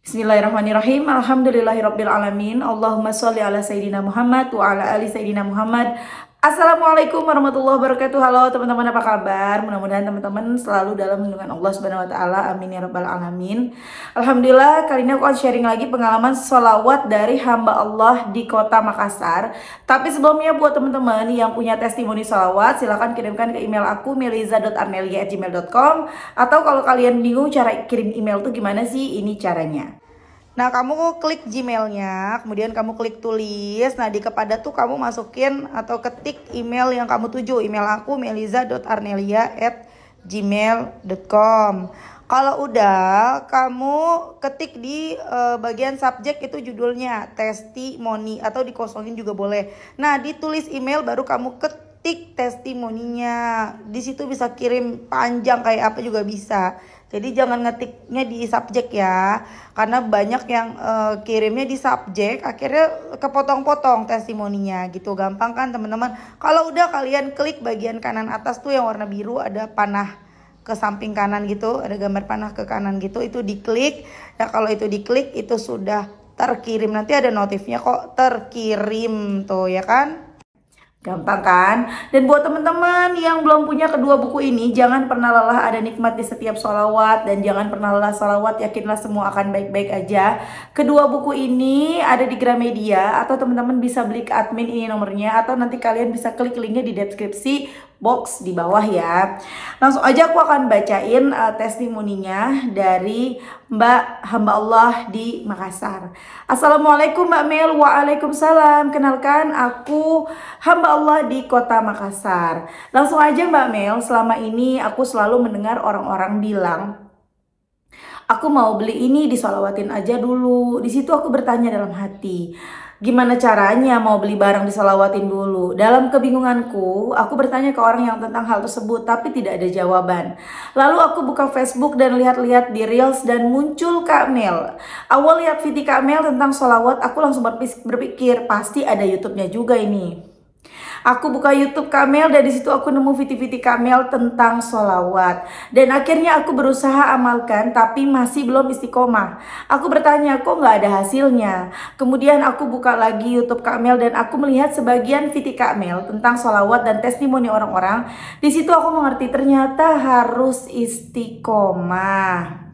Bismillahirrahmanirrahim. Alhamdulillahirabbil alamin. Allahumma sholli ala sayidina Muhammad wa ala ali sayidina Muhammad. Assalamualaikum warahmatullahi wabarakatuh. Halo teman-teman, apa kabar? Mudah-mudahan teman-teman selalu dalam lindungan Allah Subhanahu wa taala. Amin ya rabbal alamin. Alhamdulillah, kali ini aku akan sharing lagi pengalaman sholawat dari hamba Allah di Kota Makassar. Tapi sebelumnya buat teman-teman yang punya testimoni sholawat, silahkan kirimkan ke email aku meliza.arnelia@gmail.com. Atau kalau kalian bingung cara kirim email tuh gimana sih, ini caranya. Nah, kamu klik Gmailnya, kemudian kamu klik tulis. Nah, di kepada tuh kamu masukin atau ketik email yang kamu tuju. Email aku meliza.arnelia@gmail.com. Kalau udah, kamu ketik di bagian subjek itu judulnya testimoni atau dikosongin juga boleh. Nah, ditulis email baru kamu ketik testimoninya. Di situ bisa kirim panjang kayak apa juga bisa. Jadi jangan ngetiknya di subjek ya, karena banyak yang kirimnya di subjek, akhirnya kepotong-potong testimoninya gitu. Gampang kan teman-teman? Kalau udah, kalian klik bagian kanan atas tuh yang warna biru, ada panah ke samping kanan gitu, ada gambar panah ke kanan gitu, itu diklik. Nah, kalau itu diklik itu sudah terkirim, nanti ada notifnya kok terkirim tuh ya kan? Gampang kan? Dan buat teman-teman yang belum punya kedua buku ini, jangan pernah lelah ada nikmat di setiap sholawat. Dan jangan pernah lelah sholawat, yakinlah semua akan baik-baik aja. Kedua buku ini ada di Gramedia, atau teman-teman bisa beli ke admin, ini nomornya. Atau nanti kalian bisa klik linknya di deskripsi box di bawah ya. Langsung aja aku akan bacain testimoninya dari Mbak hamba Allah di Makassar. Assalamualaikum Mbak Mel. Waalaikumsalam. Kenalkan, aku hamba Allah di Kota Makassar. Langsung aja Mbak Mel, selama ini aku selalu mendengar orang-orang bilang, aku mau beli ini, disolawatin aja dulu. Di situ aku bertanya dalam hati, gimana caranya mau beli barang disolawatin dulu? Dalam kebingunganku, aku bertanya ke orang yang tentang hal tersebut, tapi tidak ada jawaban. Lalu aku buka Facebook dan lihat-lihat di Reels dan muncul Kak Mel. Awal lihat video Kak Mel tentang sholawat, aku langsung berpikir, pasti ada YouTube-nya juga ini. Aku buka YouTube Kamel dan disitu aku nemu video-video Kamel tentang sholawat. Dan akhirnya aku berusaha amalkan tapi masih belum istiqomah. Aku bertanya, kok nggak ada hasilnya? Kemudian aku buka lagi YouTube Kamel dan aku melihat sebagian video Kamel tentang sholawat dan testimoni orang-orang. Di situ aku mengerti ternyata harus istiqomah.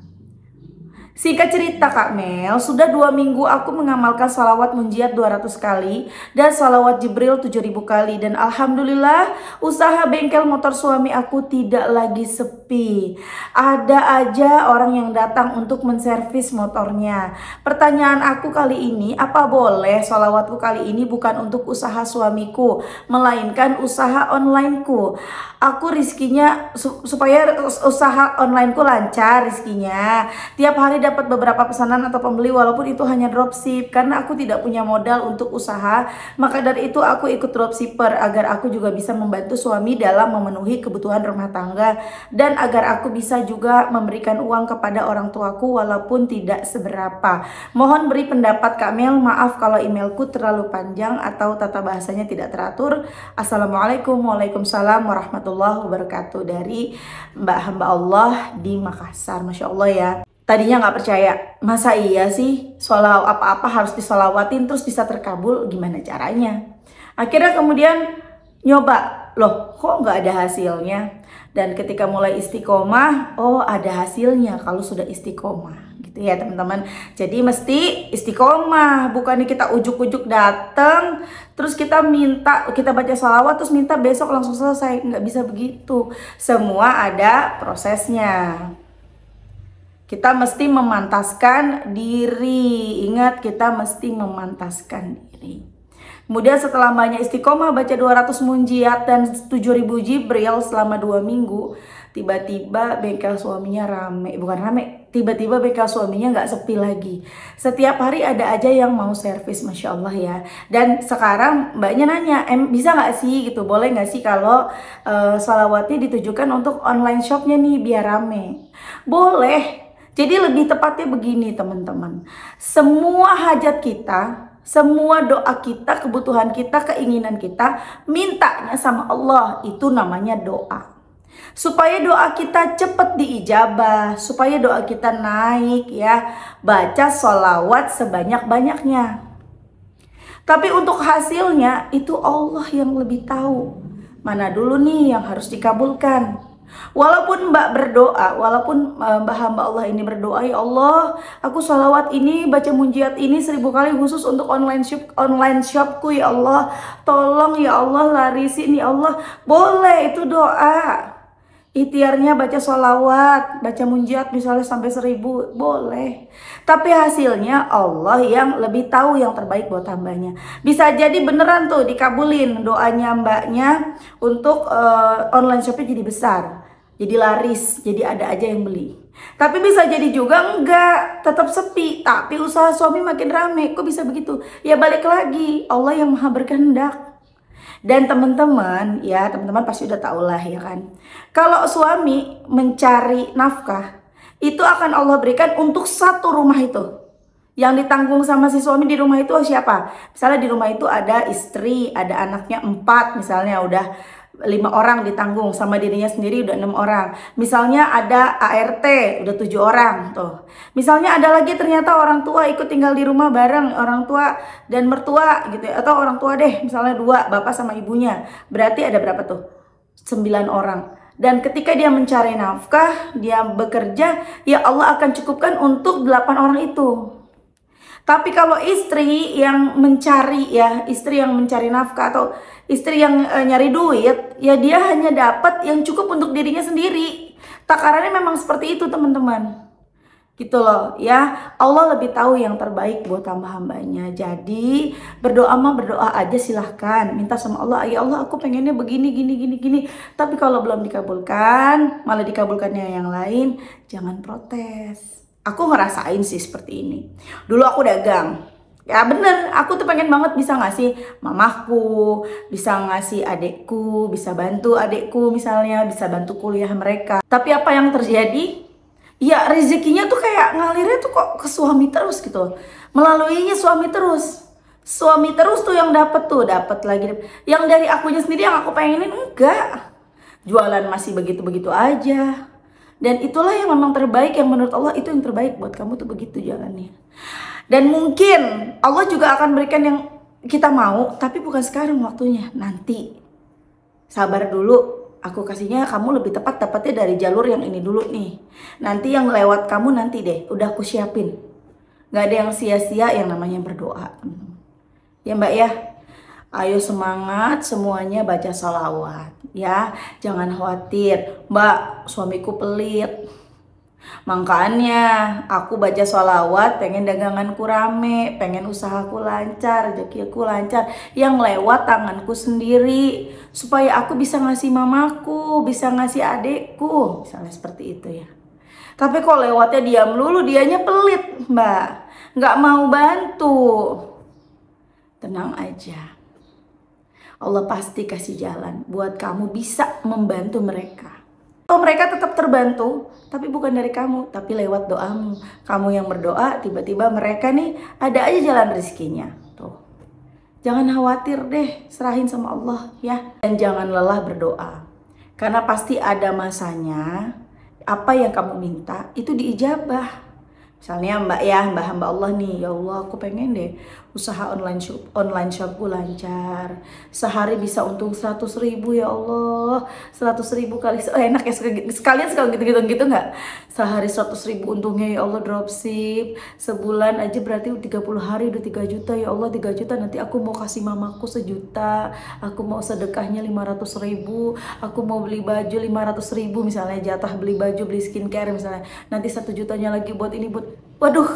Singkat cerita Kak Mel, sudah 2 minggu aku mengamalkan sholawat munjiat 200 kali dan sholawat Jibril 7000 kali. Dan alhamdulillah usaha bengkel motor suami aku tidak lagi sepi. Ada aja orang yang datang untuk menservis motornya. Pertanyaan aku kali ini, apa boleh sholawatku kali ini bukan untuk usaha suamiku, melainkan usaha onlineku. Aku rizkinya supaya usaha onlineku lancar rizkinya. Tiap hari dapat beberapa pesanan atau pembeli walaupun itu hanya dropship. Karena aku tidak punya modal untuk usaha, maka dari itu aku ikut dropshipper agar aku juga bisa membantu suami dalam memenuhi kebutuhan rumah tangga. Dan agar aku bisa juga memberikan uang kepada orang tuaku walaupun tidak seberapa. Mohon beri pendapat Kak Mel, maaf kalau emailku terlalu panjang atau tata bahasanya tidak teratur. Assalamualaikum, waalaikumsalam warahmatullahi wabarakatuh. Dari Mbak hamba Allah di Makassar. Masya Allah ya. Tadinya nggak percaya, masa iya sih sholawat apa-apa harus disolawatin terus bisa terkabul, gimana caranya? Akhirnya kemudian nyoba, loh kok nggak ada hasilnya? Dan ketika mulai istiqomah, oh ada hasilnya kalau sudah istiqomah gitu ya teman-teman. Jadi mesti istiqomah, bukannya kita ujuk-ujuk datang terus kita minta, kita baca sholawat terus minta besok langsung selesai. Nggak bisa begitu, semua ada prosesnya. Kita mesti memantaskan diri. Ingat, kita mesti memantaskan diri. Kemudian setelah banyak istiqomah baca 200 munjiat dan 7000 Jibril selama 2 minggu, tiba-tiba bengkel suaminya rame. Bukan rame, tiba-tiba bengkel suaminya nggak sepi lagi. Setiap hari ada aja yang mau servis, Masya Allah ya. Dan sekarang mbaknya nanya, bisa nggak sih gitu, boleh nggak sih kalau sholawatnya ditujukan untuk online shopnya nih biar rame? Boleh. Jadi lebih tepatnya begini teman-teman, semua hajat kita, semua doa kita, kebutuhan kita, keinginan kita, mintanya sama Allah, itu namanya doa. supaya doa kita cepat diijabah, supaya doa kita naik ya. Baca sholawat sebanyak-banyaknya. Tapi untuk hasilnya itu Allah yang lebih tahu. Mana dulu nih yang harus dikabulkan. Walaupun Mbak berdoa, walaupun Mbak hamba Allah ini berdoa, ya Allah, aku sholawat ini, baca munjiat ini 1000 kali khusus untuk online shopku ya Allah. Tolong ya Allah larisin ya Allah. Boleh, itu doa. Ikhtiarnya baca sholawat, baca munjiat misalnya sampai 1000, boleh. Tapi hasilnya Allah yang lebih tahu yang terbaik buat hambanya. Bisa jadi beneran tuh dikabulin doanya mbaknya untuk online shopnya jadi besar, jadi laris, jadi ada aja yang beli. Tapi bisa jadi juga enggak, tetap sepi, tapi usaha suami makin rame. Kok bisa begitu? Ya balik lagi, Allah yang maha berkehendak. Dan teman-teman, ya teman-teman pasti udah tahu lah ya kan. Kalau suami mencari nafkah, itu akan Allah berikan untuk satu rumah itu. Yang ditanggung sama si suami di rumah itu siapa? Misalnya di rumah itu ada istri, ada anaknya 4, misalnya udah 5 orang ditanggung, sama dirinya sendiri udah 6 orang. Misalnya ada ART udah 7 orang tuh. Misalnya ada lagi ternyata orang tua ikut tinggal di rumah bareng, orang tua dan mertua gitu ya. Atau orang tua deh misalnya 2, bapak sama ibunya. Berarti ada berapa tuh? 9 orang. Dan ketika dia mencari nafkah, dia bekerja, ya Allah akan cukupkan untuk 8 orang itu. Tapi kalau istri yang mencari ya, istri yang mencari nafkah atau istri yang nyari duit, ya dia hanya dapat yang cukup untuk dirinya sendiri. Takarannya memang seperti itu teman-teman. Gitu loh ya, Allah lebih tahu yang terbaik buat hamba-hambanya. Jadi berdoa mah berdoa aja silahkan, minta sama Allah, ya Allah aku pengennya begini gini. Tapi kalau belum dikabulkan, malah dikabulkannya yang lain, jangan protes. Aku ngerasain sih seperti ini. Dulu aku dagang. Ya bener, aku tuh pengen banget bisa ngasih mamaku, bisa ngasih adekku, bisa bantu adekku misalnya, bisa bantu kuliah mereka. Tapi apa yang terjadi? Ya rezekinya tuh kayak ngalirnya tuh kok ke suami terus gitu. Melaluinya suami terus. Suami terus tuh yang dapat lagi. Yang dari akunya sendiri yang aku pengenin enggak. Jualan masih begitu-begitu aja. Dan itulah yang memang terbaik, yang menurut Allah itu yang terbaik buat kamu tuh begitu jalannya. Dan mungkin Allah juga akan berikan yang kita mau, tapi bukan sekarang waktunya, nanti. Sabar dulu, aku kasihnya kamu lebih tepat dapatnya dari jalur yang ini dulu nih. Nanti yang lewat kamu nanti deh, udah aku siapin. Gak ada yang sia-sia yang namanya berdoa. Ya Mbak ya. Ayo semangat semuanya baca sholawat ya, jangan khawatir Mbak suamiku pelit, makanya aku baca sholawat pengen daganganku rame, pengen usahaku lancar, rezekiku lancar, yang lewat tanganku sendiri supaya aku bisa ngasih mamaku, bisa ngasih adekku, misalnya seperti itu ya. Tapi kok lewatnya diam lulu, dianya pelit Mbak, nggak mau bantu. Tenang aja, Allah pasti kasih jalan buat kamu bisa membantu mereka. Atau mereka tetap terbantu, tapi bukan dari kamu, tapi lewat doamu. Kamu yang berdoa, tiba-tiba mereka nih ada aja jalan rezekinya. Tuh. Jangan khawatir deh, serahin sama Allah ya. Dan jangan lelah berdoa. Karena pasti ada masanya, apa yang kamu minta itu diijabah. Misalnya Mbak ya, Mbak hamba Allah nih, ya Allah aku pengen deh usaha online shopku lancar, sehari bisa untung 100.000 ya Allah, 100.000 kali, enak ya sekalian gitu nggak? Sehari 100.000 untungnya ya Allah, dropship, sebulan aja berarti 30 hari udah 3 juta ya Allah, 3 juta nanti aku mau kasih mamaku 1 juta, aku mau sedekahnya 500.000, aku mau beli baju 500.000 misalnya, jatah beli baju, beli skincare misalnya, nanti 1 jutanya lagi buat ini buat, waduh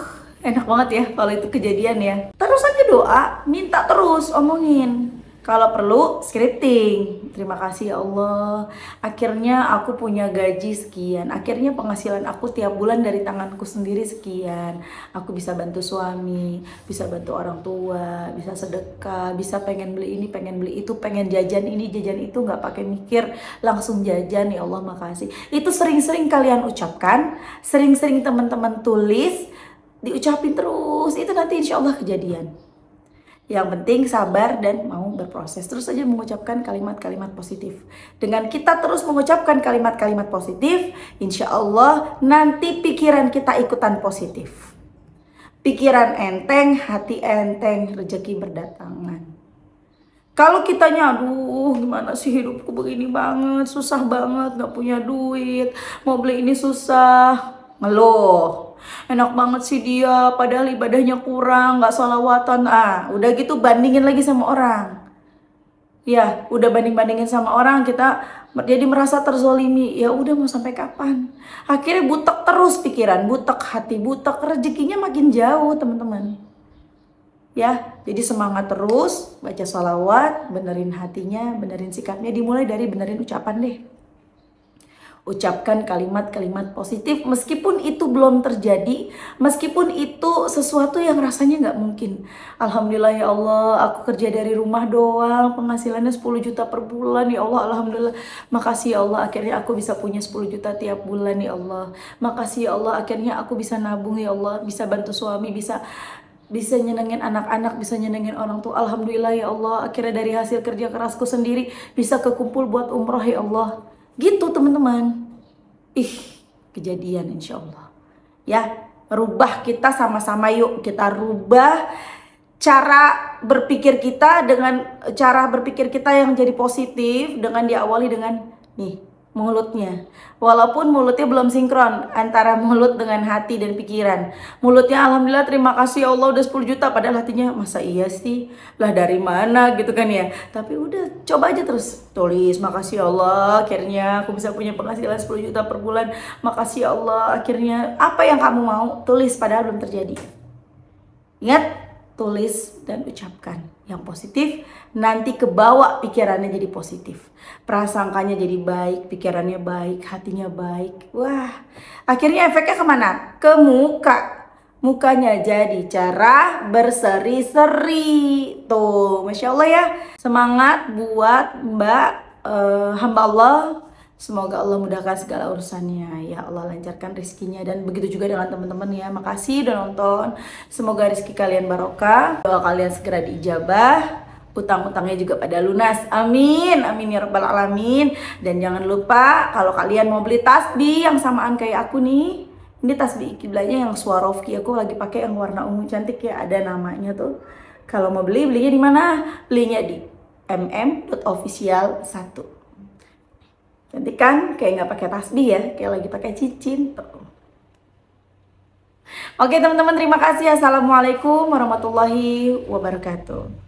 enak banget ya kalau itu kejadian ya. Terus aja doa, minta terus, omongin. Kalau perlu scripting. Terima kasih ya Allah, akhirnya aku punya gaji sekian, akhirnya penghasilan aku tiap bulan dari tanganku sendiri sekian. Aku bisa bantu suami, bisa bantu orang tua, bisa sedekah, bisa pengen beli ini, pengen beli itu, pengen jajan ini, jajan itu, nggak pakai mikir, langsung jajan. Ya Allah makasih. Itu sering-sering kalian ucapkan, sering-sering teman-teman tulis, diucapin terus, itu nanti insya Allah kejadian. Yang penting sabar dan mau berproses. Terus saja mengucapkan kalimat-kalimat positif. Dengan kita terus mengucapkan kalimat-kalimat positif, insya Allah nanti pikiran kita ikutan positif. Pikiran enteng, hati enteng, rezeki berdatangan. Kalau kitanya, aduh gimana sih hidupku begini banget, susah banget, gak punya duit, mau beli ini susah, ngeluh. Enak banget sih dia, padahal ibadahnya kurang, gak sholawatan. Udah gitu bandingin lagi sama orang. Ya, udah banding-bandingin sama orang, kita jadi merasa terzolimi. Ya udah, mau sampai kapan? Akhirnya butek terus pikiran, butek hati, butek rezekinya makin jauh teman-teman. Ya, jadi semangat terus, baca sholawat, benerin hatinya, benerin sikapnya, dimulai dari benerin ucapan deh. Ucapkan kalimat-kalimat positif meskipun itu belum terjadi, meskipun itu sesuatu yang rasanya nggak mungkin. Alhamdulillah ya Allah, aku kerja dari rumah doang, penghasilannya 10 juta per bulan ya Allah, alhamdulillah. Makasih ya Allah, akhirnya aku bisa punya 10 juta tiap bulan ya Allah. Makasih ya Allah, akhirnya aku bisa nabung ya Allah, bisa bantu suami, bisa nyenengin anak-anak, bisa nyenengin orang tua. Alhamdulillah ya Allah, akhirnya dari hasil kerja kerasku sendiri bisa kekumpul buat umroh ya Allah. Gitu teman-teman. Kejadian insya Allah. Ya, rubah kita sama-sama yuk. Kita rubah cara berpikir kita dengan cara berpikir kita yang jadi positif dengan diawali dengan nih mulutnya. Walaupun mulutnya belum sinkron antara mulut dengan hati dan pikiran. Mulutnya alhamdulillah terima kasih ya Allah udah 10 juta, padahal hatinya masa iya sih? Lah dari mana gitu kan ya. Tapi udah coba aja terus tulis makasih ya Allah akhirnya aku bisa punya penghasilan 10 juta per bulan. Makasih ya Allah akhirnya apa yang kamu mau tulis padahal belum terjadi. Ingat, tulis dan ucapkan yang positif, nanti kebawa pikirannya jadi positif, prasangkanya jadi baik, pikirannya baik, hatinya baik. Wah, akhirnya efeknya kemana? Ke muka. Mukanya jadi cerah, berseri-seri. Tuh, Masya Allah ya. Semangat buat Mbak hamba Allah. Semoga Allah mudahkan segala urusannya. Ya Allah lancarkan rezekinya. Dan begitu juga dengan teman-teman ya. Makasih udah nonton. Semoga rezeki kalian barokah. Doa kalian segera diijabah. Utang-utangnya juga pada lunas. Amin. Amin ya rabbal alamin. Dan jangan lupa kalau kalian mau beli tasbih yang samaan kayak aku nih. Ini tasbih kiblanya yang Swarovski. Aku lagi pakai yang warna ungu cantik ya. Ada namanya tuh. Kalau mau belinya di mana? Belinya di mm.official1. Nanti kan kayak nggak pakai tasbih ya, kayak lagi pakai cincin. Oke teman-teman, terima kasih. Assalamualaikum warahmatullahi wabarakatuh.